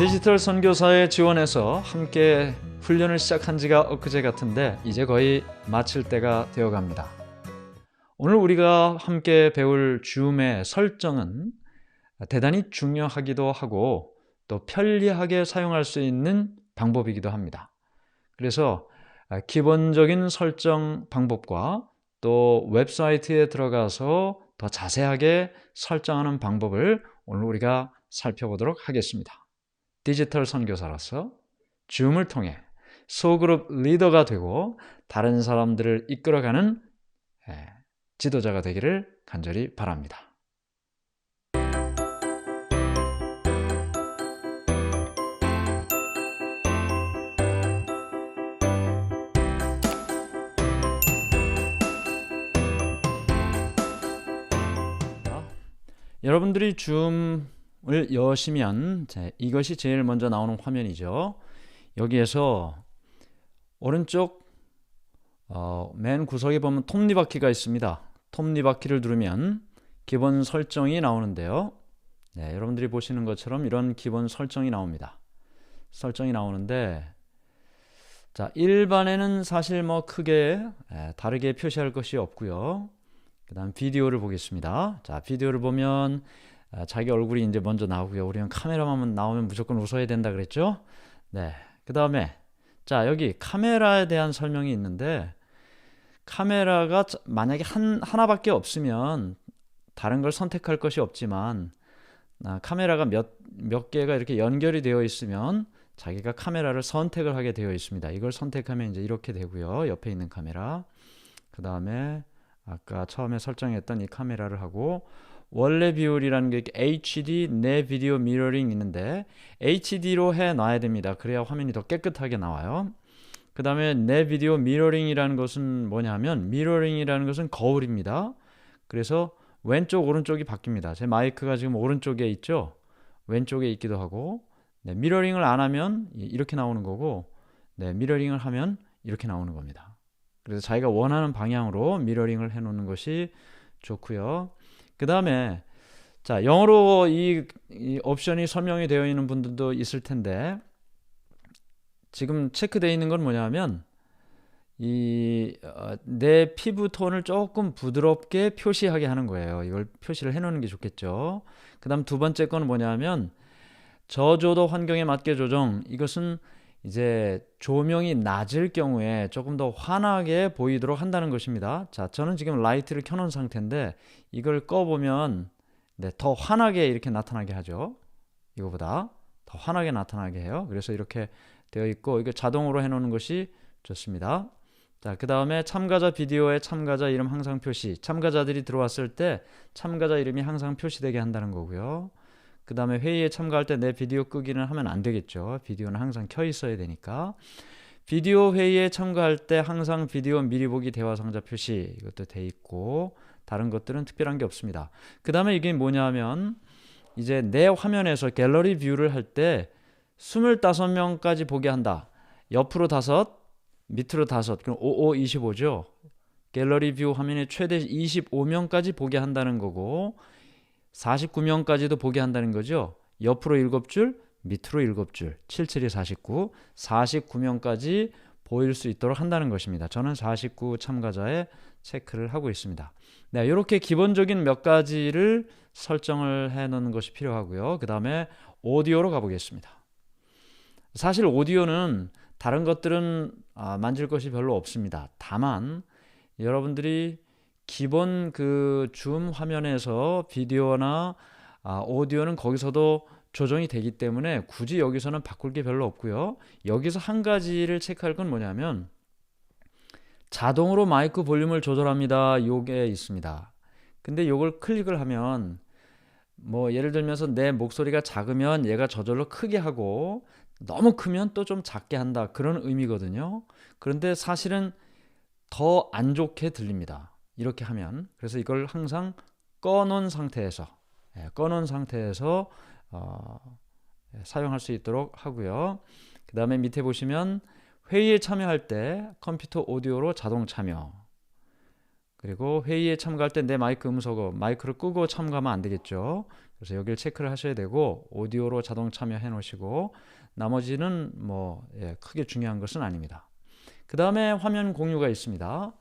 디지털 선교사의 지원해서 함께 훈련을 시작한 지가 엊그제 같은데 이제 거의 마칠 때가 되어갑니다. 오늘 우리가 함께 배울 줌의 설정은 대단히 중요하기도 하고 또 편리하게 사용할 수 있는 방법이기도 합니다. 그래서 기본적인 설정 방법과 또 웹사이트에 들어가서 더 자세하게 설정하는 방법을 오늘 우리가 살펴보도록 하겠습니다. 디지털 선교사로서 줌을 통해 소그룹 리더가 되고 다른 사람들을 이끌어가는 지도자가 되기를 간절히 바랍니다. 여러분들이 줌을 여시면 이것이 제일 먼저 나오는 화면이죠. 여기에서 오른쪽 맨 구석에 보면 톱니바퀴가 있습니다. 톱니바퀴를 누르면 기본 설정이 나오는데요. 여러분들이 보시는 것처럼 이런 기본 설정이 나옵니다. 설정이 나오는데 자, 일반에는 사실 뭐 크게 다르게 표시할 것이 없고요. 그 다음 비디오를 보겠습니다. 자, 비디오를 보면 자기 얼굴이 이제 먼저 나오고요. 우리는 카메라만 나오면 무조건 웃어야 된다 그랬죠? 네. 그 다음에 자, 여기 카메라에 대한 설명이 있는데 카메라가 만약에 하나밖에 없으면 다른 걸 선택할 것이 없지만 카메라가 몇 개가 이렇게 연결이 되어 있으면 자기가 카메라를 선택을 하게 되어 있습니다. 이걸 선택하면 이제 이렇게 되고요. 옆에 있는 카메라. 그 다음에 아까 처음에 설정했던 이 카메라를 하고 원래 비율이라는 게 HD 내 비디오 미러링 있는데 HD로 해놔야 됩니다. 그래야 화면이 더 깨끗하게 나와요. 그 다음에 내 비디오 미러링이라는 것은 뭐냐면 미러링이라는 것은 거울입니다. 그래서 왼쪽 오른쪽이 바뀝니다. 제 마이크가 지금 오른쪽에 있죠. 왼쪽에 있기도 하고 미러링을 안 하면 이렇게 나오는 거고 미러링을 하면 이렇게 나오는 겁니다. 그래서 자기가 원하는 방향으로 미러링을 해놓는 것이 좋고요. 그 다음에 자, 영어로 이 옵션이 설명이 되어 있는 분들도 있을 텐데 지금 체크되어 있는 건 뭐냐면 내 피부 톤을 조금 부드럽게 표시하게 하는 거예요. 이걸 표시를 해놓는 게 좋겠죠. 그 다음 두 번째 거는 뭐냐면 저조도 환경에 맞게 조정. 이것은 이제 조명이 낮을 경우에 조금 더 환하게 보이도록 한다는 것입니다. 자, 저는 지금 라이트를 켜놓은 상태인데 이걸 꺼보면 더 환하게 이렇게 나타나게 하죠. 이거보다 더 환하게 나타나게 해요. 그래서 이렇게 되어 있고 이거 자동으로 해놓는 것이 좋습니다. 자, 그 다음에 참가자 비디오에 참가자 이름 항상 표시. 참가자들이 들어왔을 때 참가자 이름이 항상 표시되게 한다는 거고요. 그 다음에 회의에 참가할 때 내 비디오 끄기는 하면 안 되겠죠. 비디오는 항상 켜 있어야 되니까. 비디오 회의에 참가할 때 항상 비디오 미리 보기 대화 상자 표시 이것도 돼 있고 다른 것들은 특별한 게 없습니다. 그 다음에 이게 뭐냐면 이제 내 화면에서 갤러리 뷰를 할 때 25명까지 보게 한다. 옆으로 5, 밑으로 5, 그럼 25죠. 갤러리 뷰 화면에 최대 25명까지 보게 한다는 거고 49명까지도 보게 한다는 거죠. 옆으로 7줄, 밑으로 7줄, 77이 49, 49명까지 보일 수 있도록 한다는 것입니다. 저는 49 참가자에 체크를 하고 있습니다. 네, 이렇게 기본적인 몇 가지를 설정을 해 놓는 것이 필요하고요. 그 다음에 오디오로 가보겠습니다. 사실 오디오는 다른 것들은 만질 것이 별로 없습니다. 다만 여러분들이 기본 그 줌 화면에서 비디오나 오디오는 거기서도 조정이 되기 때문에 굳이 여기서는 바꿀 게 별로 없고요. 여기서 한 가지를 체크할 건 뭐냐면 자동으로 마이크 볼륨을 조절합니다. 요게 있습니다. 근데 요걸 클릭을 하면 뭐 예를 들면서 내 목소리가 작으면 얘가 저절로 크게 하고 너무 크면 또 좀 작게 한다. 그런 의미거든요. 그런데 사실은 더 안 좋게 들립니다. 이렇게 하면. 그래서 이걸 항상 꺼놓은 상태에서 사용할 수 있도록 하고요. 그 다음에 밑에 보시면 회의에 참여할 때 컴퓨터 오디오로 자동 참여, 그리고 회의에 참가할 때 내 마이크 음소거, 마이크를 끄고 참가하면 안 되겠죠. 그래서 여기를 체크를 하셔야 되고 오디오로 자동 참여해 놓으시고 나머지는 뭐 크게 중요한 것은 아닙니다. 그 다음에 화면 공유가 있습니다.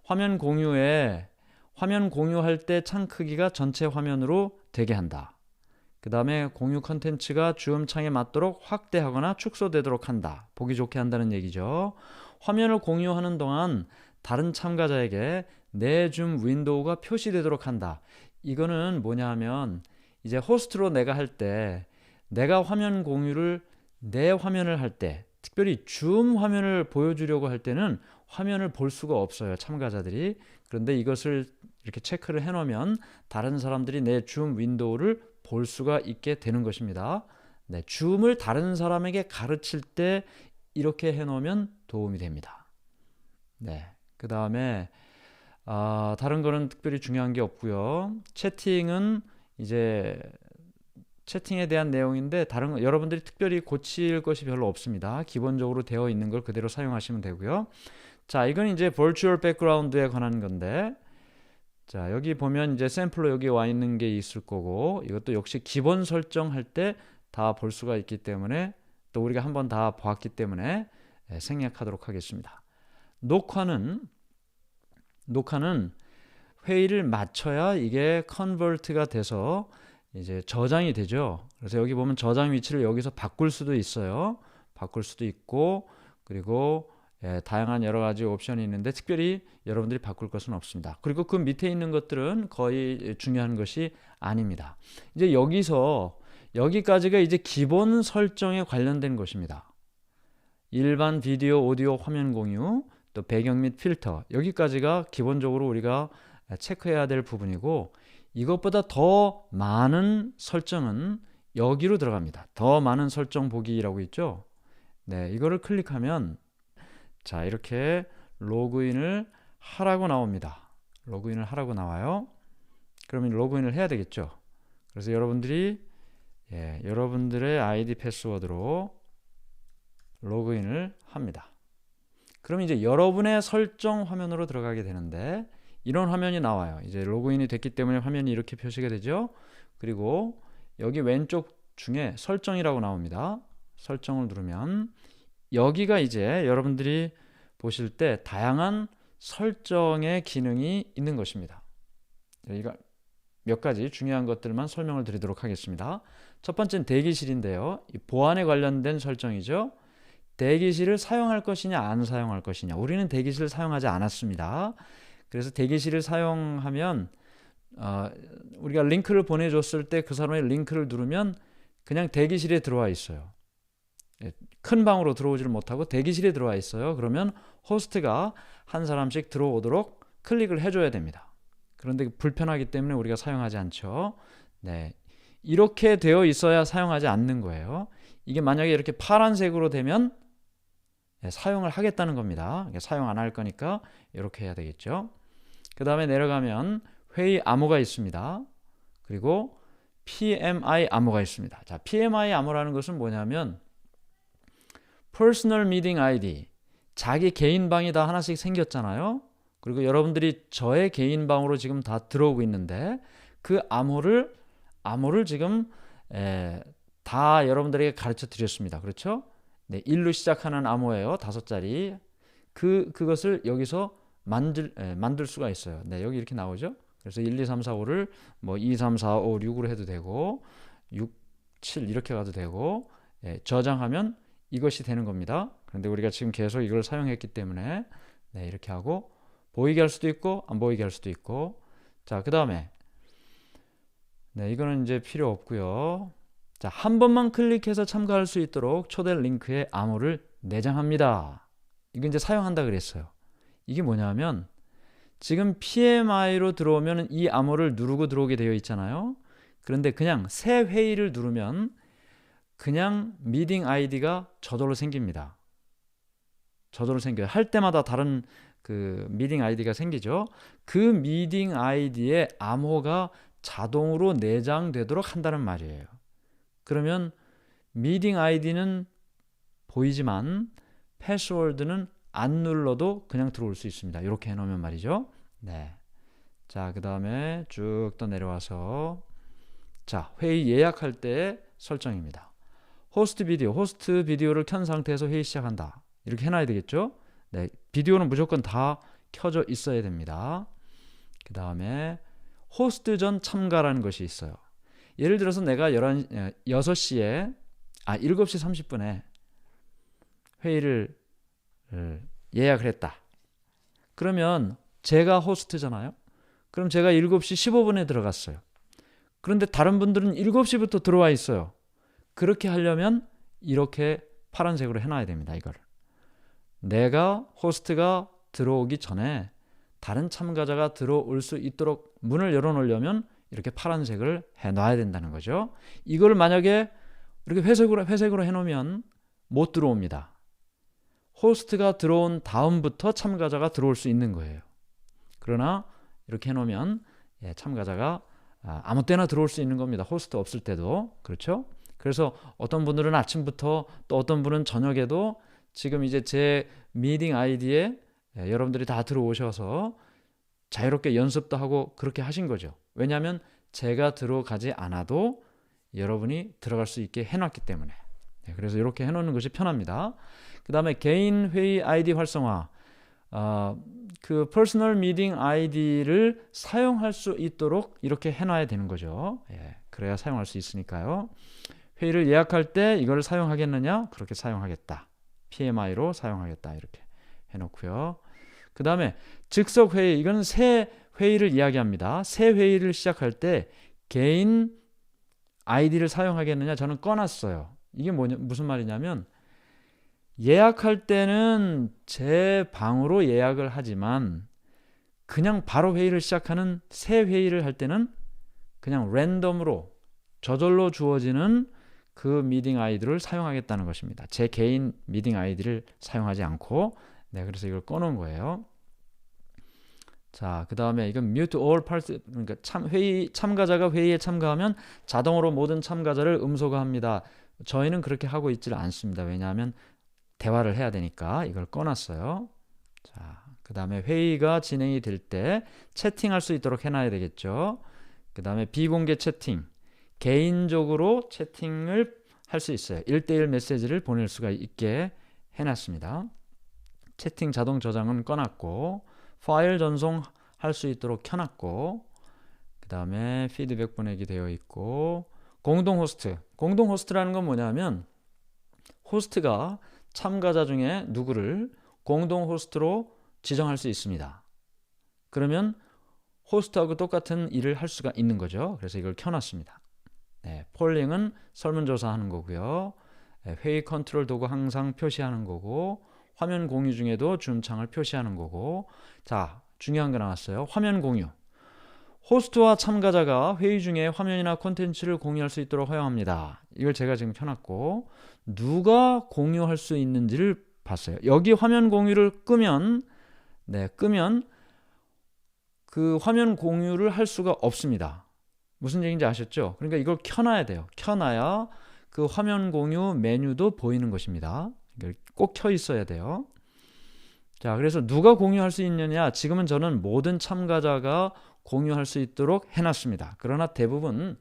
화면 공유할 때 창 크기가 전체 화면으로 되게 한다. 그 다음에 공유 컨텐츠가 주음 창에 맞도록 확대하거나 축소되도록 한다. 보기 좋게 한다는 얘기죠. 화면을 공유하는 동안 다른 참가자에게 내 줌 윈도우가 표시되도록 한다. 이거는 뭐냐 하면 이제 호스트로 내가 할 때 내가 화면 공유를 내 화면을 할 때 특별히 줌 화면을 보여주려고 할 때는 화면을 볼 수가 없어요. 참가자들이. 그런데 이것을 이렇게 체크를 해 놓으면 다른 사람들이 내 줌 윈도우를 볼 수가 있게 되는 것입니다. 네, 줌을 다른 사람에게 가르칠 때 이렇게 해 놓으면 도움이 됩니다. 네, 그 다음에 다른 거는 특별히 중요한 게 없고요. 채팅은 이제 채팅에 대한 내용인데 다른 거 여러분들이 특별히 고칠 것이 별로 없습니다. 기본적으로 되어 있는 걸 그대로 사용하시면 되고요. 자, 이건 이제 버추얼 백그라운드에 관한 건데, 자, 여기 보면 이제 샘플로 여기 와 있는 게 있을 거고, 이것도 역시 기본 설정할 때 다 볼 수가 있기 때문에, 또 우리가 한번 다 보았기 때문에 생략하도록 하겠습니다. 녹화는 회의를 마쳐야 이게 컨버트가 돼서 이제 저장이 되죠. 그래서 여기 보면 저장 위치를 여기서 바꿀 수도 있어요. 바꿀 수도 있고, 그리고 다양한 여러 가지 옵션이 있는데 특별히 여러분들이 바꿀 것은 없습니다. 그리고 그 밑에 있는 것들은 거의 중요한 것이 아닙니다. 이제 여기까지가 이제 기본 설정에 관련된 것입니다. 일반 비디오, 오디오 화면 공유, 또 배경 및 필터, 여기까지가 기본적으로 우리가 체크해야 될 부분이고, 이것보다 더 많은 설정은 여기로 들어갑니다. 더 많은 설정 보기라고 있죠. 네, 이거를 클릭하면 자, 이렇게 로그인을 하라고 나옵니다. 로그인을 하라고 나와요. 그러면 로그인을 해야 되겠죠. 그래서 여러분들이 여러분들의 아이디 패스워드로 로그인을 합니다. 그럼 이제 여러분의 설정 화면으로 들어가게 되는데 이런 화면이 나와요. 이제 로그인이 됐기 때문에 화면이 이렇게 표시가 되죠. 그리고 여기 왼쪽 중에 설정이라고 나옵니다. 설정을 누르면 여기가 이제 여러분들이 보실 때 다양한 설정의 기능이 있는 것입니다. 여기가 몇 가지 중요한 것들만 설명을 드리도록 하겠습니다. 첫 번째는 대기실인데요. 보안에 관련된 설정이죠. 대기실을 사용할 것이냐 안 사용할 것이냐. 우리는 대기실을 사용하지 않았습니다. 그래서 대기실을 사용하면 우리가 링크를 보내줬을 때 그 사람의 링크를 누르면 그냥 대기실에 들어와 있어요. 큰 방으로 들어오지를 못하고 대기실에 들어와 있어요. 그러면 호스트가 한 사람씩 들어오도록 클릭을 해줘야 됩니다. 그런데 불편하기 때문에 우리가 사용하지 않죠. 네, 이렇게 되어 있어야 사용하지 않는 거예요. 이게 만약에 이렇게 파란색으로 되면 사용을 하겠다는 겁니다. 사용 안 할 거니까 이렇게 해야 되겠죠. 그 다음에 내려가면 회의 암호가 있습니다. 그리고 PMI 암호가 있습니다. 자, PMI 암호라는 것은 뭐냐면 Personal Meeting ID, 자기 개인 방이 다 하나씩 생겼잖아요. 그리고 여러분들이 저의 개인 방으로 지금 다 들어오고 있는데 그 암호를 지금 다 여러분들에게 가르쳐 드렸습니다. 그렇죠? 네, 1로 시작하는 암호예요. 5자리. 그것을 여기서 만들 수가 있어요. 네, 여기 이렇게 나오죠. 그래서 1, 2, 3, 4, 5를 뭐 2, 3, 4, 5, 6으로 해도 되고 6, 7 이렇게 가도 되고 저장하면 이것이 되는 겁니다. 그런데 우리가 지금 계속 이걸 사용했기 때문에 이렇게 하고 보이게 할 수도 있고 안 보이게 할 수도 있고. 자, 그 다음에 이거는 이제 필요 없고요. 자, 한 번만 클릭해서 참가할 수 있도록 초대 링크에 암호를 내장합니다. 이거 이제 사용한다 그랬어요. 이게 뭐냐면 지금 PMI로 들어오면 이 암호를 누르고 들어오게 되어 있잖아요. 그런데 그냥 새 회의를 누르면 그냥 미팅 아이디가 저절로 생깁니다. 저절로 생겨요. 할 때마다 다른 그 미팅 아이디가 생기죠. 그 미팅 아이디의 암호가 자동으로 내장되도록 한다는 말이에요. 그러면 미팅 아이디는 보이지만 패스워드는 안 눌러도 그냥 들어올 수 있습니다. 이렇게 해놓으면 말이죠. 네. 자, 그 다음에 쭉 또 내려와서 자, 회의 예약할 때의 설정입니다. 호스트 비디오를 켠 상태에서 회의 시작한다. 이렇게 해놔야 되겠죠? 네, 비디오는 무조건 다 켜져 있어야 됩니다. 그 다음에 호스트 전 참가라는 것이 있어요. 예를 들어서 내가 7시 30분에 회의를 예약을 했다. 그러면 제가 호스트잖아요. 그럼 제가 7시 15분에 들어갔어요. 그런데 다른 분들은 7시부터 들어와 있어요. 그렇게 하려면 이렇게 파란색으로 해놔야 됩니다. 이거를. 내가 호스트가 들어오기 전에 다른 참가자가 들어올 수 있도록 문을 열어놓으려면 이렇게 파란색을 해놔야 된다는 거죠. 이걸 만약에 이렇게 회색으로 해놓으면 못 들어옵니다. 호스트가 들어온 다음부터 참가자가 들어올 수 있는 거예요. 그러나 이렇게 해놓으면 참가자가 아무 때나 들어올 수 있는 겁니다. 호스트 없을 때도. 그렇죠? 그래서 어떤 분들은 아침부터 또 어떤 분은 저녁에도 지금 이제 제 미팅 아이디에 여러분들이 다 들어오셔서 자유롭게 연습도 하고 그렇게 하신 거죠. 왜냐하면 제가 들어가지 않아도 여러분이 들어갈 수 있게 해놨기 때문에. 그래서 이렇게 해놓는 것이 편합니다. 그 다음에 개인 회의 아이디 활성화. 그 퍼스널 미팅 아이디를 사용할 수 있도록 이렇게 해놔야 되는 거죠. 그래야 사용할 수 있으니까요. 회의를 예약할 때 이걸 사용하겠느냐? 그렇게 사용하겠다. PMI로 사용하겠다. 이렇게 해놓고요. 그 다음에 즉석 회의. 이건 새 회의를 이야기합니다. 새 회의를 시작할 때 개인 아이디를 사용하겠느냐? 저는 꺼놨어요. 이게 무슨 말이냐면 예약할 때는 제 방으로 예약을 하지만 그냥 바로 회의를 시작하는 새 회의를 할 때는 그냥 랜덤으로 저절로 주어지는 그 미팅 아이디를 사용하겠다는 것입니다. 제 개인 미팅 아이디를 사용하지 않고. 그래서 이걸 꺼놓은 거예요. 자, 그 다음에 이건 mute all parts, 그러니까 참가자가 회의에 참가하면 자동으로 모든 참가자를 음소거합니다. 저희는 그렇게 하고 있지를 않습니다. 왜냐하면 대화를 해야 되니까 이걸 꺼놨어요. 자, 그 다음에 회의가 진행이 될 때 채팅할 수 있도록 해놔야 되겠죠. 그 다음에 비공개 채팅. 개인적으로 채팅을 할 수 있어요. 1대1 메시지를 보낼 수가 있게 해놨습니다. 채팅 자동 저장은 꺼놨고, 파일 전송할 수 있도록 켜놨고, 그 다음에 피드백 보내기 되어 있고, 공동 호스트. 공동 호스트라는 건 뭐냐면 호스트가 참가자 중에 누구를 공동 호스트로 지정할 수 있습니다. 그러면 호스트하고 똑같은 일을 할 수가 있는 거죠. 그래서 이걸 켜놨습니다. 폴링은 설문조사하는 거고요. 회의 컨트롤 도구 항상 표시하는 거고, 화면 공유 중에도 줌창을 표시하는 거고. 자, 중요한 거 나왔어요. 화면 공유. 호스트와 참가자가 회의 중에 화면이나 콘텐츠를 공유할 수 있도록 허용합니다. 이걸 제가 지금 켜놨고, 누가 공유할 수 있는지를 봤어요. 여기 화면 공유를 끄면 그 화면 공유를 할 수가 없습니다. 무슨 얘기인지 아셨죠? 그러니까 이걸 켜놔야 돼요. 켜놔야 그 화면 공유 메뉴도 보이는 것입니다. 꼭 켜 있어야 돼요. 자, 그래서 누가 공유할 수 있느냐? 지금은 저는 모든 참가자가 공유할 수 있도록 해놨습니다. 그러나 대부분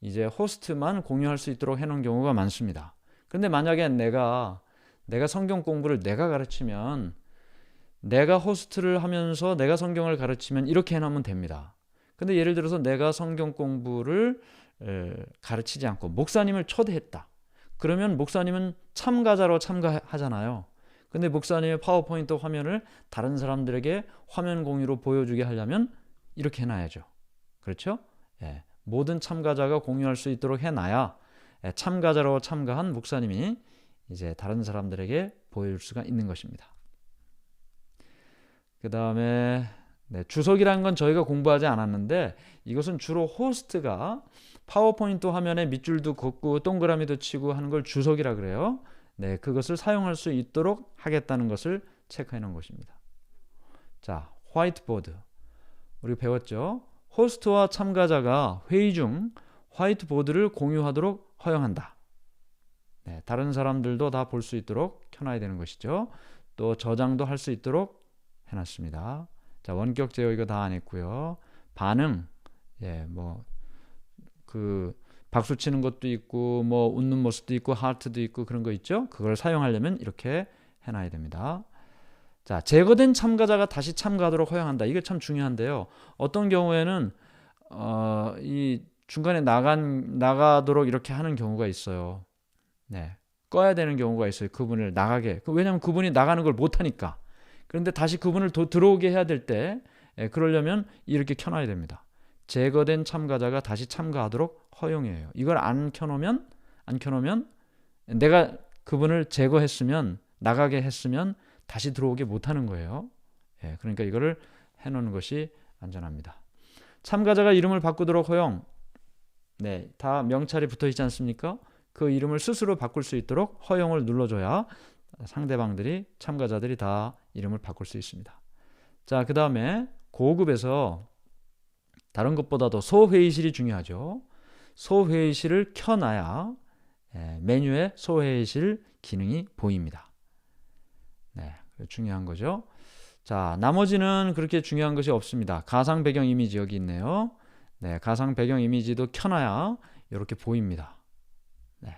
이제 호스트만 공유할 수 있도록 해놓은 경우가 많습니다. 그런데 만약에 내가 성경 공부를 내가 가르치면, 내가 호스트를 하면서 내가 성경을 가르치면 이렇게 해놓으면 됩니다. 근데 예를 들어서 내가 성경 공부를 가르치지 않고 목사님을 초대했다. 그러면 목사님은 참가자로 참가하잖아요. 근데 목사님의 파워포인트 화면을 다른 사람들에게 화면 공유로 보여주게 하려면 이렇게 해놔야죠. 그렇죠? 모든 참가자가 공유할 수 있도록 해놔야 참가자로 참가한 목사님이 이제 다른 사람들에게 보여줄 수가 있는 것입니다. 그 다음에 주석이라는 건 저희가 공부하지 않았는데, 이것은 주로 호스트가 파워포인트 화면에 밑줄도 긋고 동그라미도 치고 하는 걸 주석이라 그래요. 그것을 사용할 수 있도록 하겠다는 것을 체크해 놓은 것입니다. 자, 화이트보드. 우리 배웠죠? 호스트와 참가자가 회의 중 화이트보드를 공유하도록 허용한다. 다른 사람들도 다 볼 수 있도록 켜놔야 되는 것이죠. 또 저장도 할 수 있도록 해놨습니다. 자, 원격 제어 이거 다 안 했고요. 반응, 그 박수 치는 것도 있고 뭐 웃는 모습도 있고 하트도 있고 그런 거 있죠. 그걸 사용하려면 이렇게 해놔야 됩니다. 자, 제거된 참가자가 다시 참가하도록 허용한다. 이게 참 중요한데요. 어떤 경우에는 이 중간에 나가도록 이렇게 하는 경우가 있어요. 네, 꺼야 되는 경우가 있어요. 그분을 나가게. 왜냐하면 그분이 나가는 걸 못하니까. 그런데 다시 그분을 들어오게 해야 될 때, 그러려면 이렇게 켜놔야 됩니다. 제거된 참가자가 다시 참가하도록 허용해요. 이걸 안 켜놓으면 내가 그분을 제거했으면, 나가게 했으면 다시 들어오게 못하는 거예요. 그러니까 이거를 해놓는 것이 안전합니다. 참가자가 이름을 바꾸도록 허용. 네, 다 명찰이 붙어 있지 않습니까? 그 이름을 스스로 바꿀 수 있도록 허용을 눌러줘야 상대방들이, 참가자들이 다 이름을 바꿀 수 있습니다. 자, 그 다음에 고급에서 다른 것보다도 소회의실이 중요하죠. 소회의실을 켜놔야 메뉴에 소회의실 기능이 보입니다. 네, 중요한 거죠. 자, 나머지는 그렇게 중요한 것이 없습니다. 가상 배경 이미지 여기 있네요. 네, 가상 배경 이미지도 켜놔야 이렇게 보입니다. 네.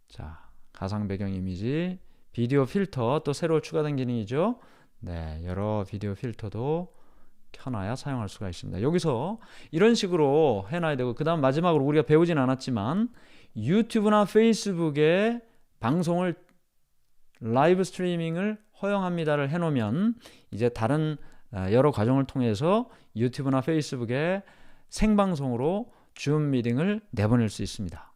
자, 가상 배경 이미지, 비디오 필터 또 새로 추가된 기능이죠. 네, 여러 비디오 필터도 켜놔야 사용할 수가 있습니다. 여기서 이런 식으로 해놔야 되고, 그 다음 마지막으로 우리가 배우진 않았지만 유튜브나 페이스북에 방송을 라이브 스트리밍을 허용합니다를 해놓으면 이제 다른 여러 과정을 통해서 유튜브나 페이스북에 생방송으로 줌 미팅을 내보낼 수 있습니다.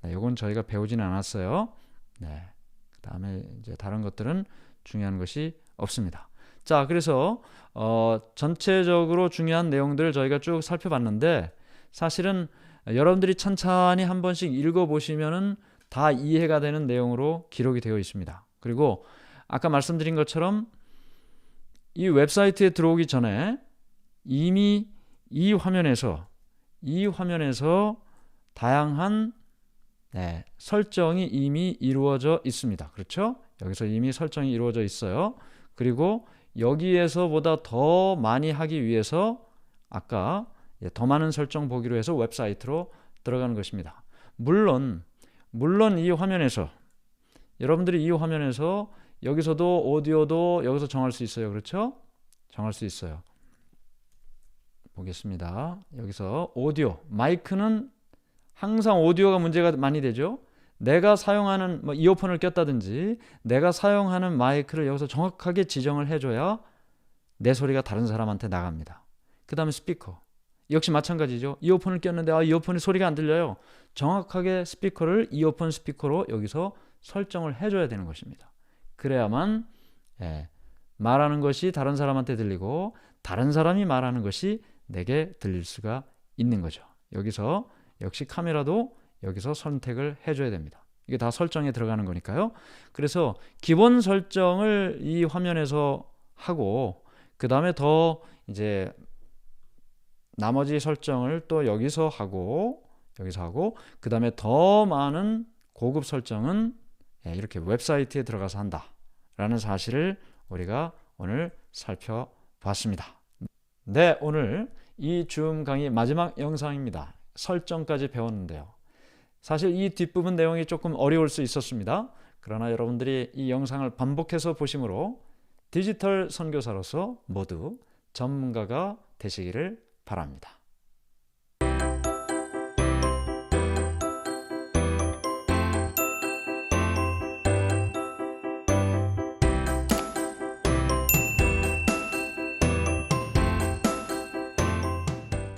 네, 이건 저희가 배우지는 않았어요. 네, 그 다음에 이제 다른 것들은 중요한 것이 없습니다. 자, 그래서 전체적으로 중요한 내용들을 저희가 쭉 살펴봤는데, 사실은 여러분들이 찬찬히 한 번씩 읽어보시면은 다 이해가 되는 내용으로 기록이 되어 있습니다. 그리고 아까 말씀드린 것처럼 이 웹사이트에 들어오기 전에 이미 이 화면에서 다양한 설정이 이미 이루어져 있습니다. 그렇죠? 여기서 이미 설정이 이루어져 있어요. 그리고 여기에서보다 더 많이 하기 위해서 아까 더 많은 설정 보기로 해서 웹사이트로 들어가는 것입니다. 물론 이 화면에서 여러분들이 이 화면에서 여기서도 오디오도 여기서 정할 수 있어요. 그렇죠? 정할 수 있어요. 보겠습니다. 여기서 오디오, 마이크는 항상 오디오가 문제가 많이 되죠. 내가 사용하는 이어폰을 꼈다든지 내가 사용하는 마이크를 여기서 정확하게 지정을 해줘야 내 소리가 다른 사람한테 나갑니다. 그 다음에 스피커, 역시 마찬가지죠. 이어폰을 꼈는데 이어폰이 소리가 안 들려요. 정확하게 스피커를 이어폰 스피커로 여기서 설정을 해줘야 되는 것입니다. 그래야만 말하는 것이 다른 사람한테 들리고 다른 사람이 말하는 것이 내게 들릴 수가 있는 거죠. 여기서 역시 카메라도 여기서 선택을 해줘야 됩니다. 이게 다 설정에 들어가는 거니까요. 그래서 기본 설정을 이 화면에서 하고, 그 다음에 더 이제 나머지 설정을 또 여기서 하고, 그 다음에 더 많은 고급 설정은 이렇게 웹사이트에 들어가서 한다 라는 사실을 우리가 오늘 살펴봤습니다. 네, 오늘 이 줌 강의 마지막 영상입니다. 설정까지 배웠는데요. 사실 이 뒷부분 내용이 조금 어려울 수 있었습니다. 그러나 여러분들이 이 영상을 반복해서 보심으로 디지털 선교사로서 모두 전문가가 되시기를 바랍니다.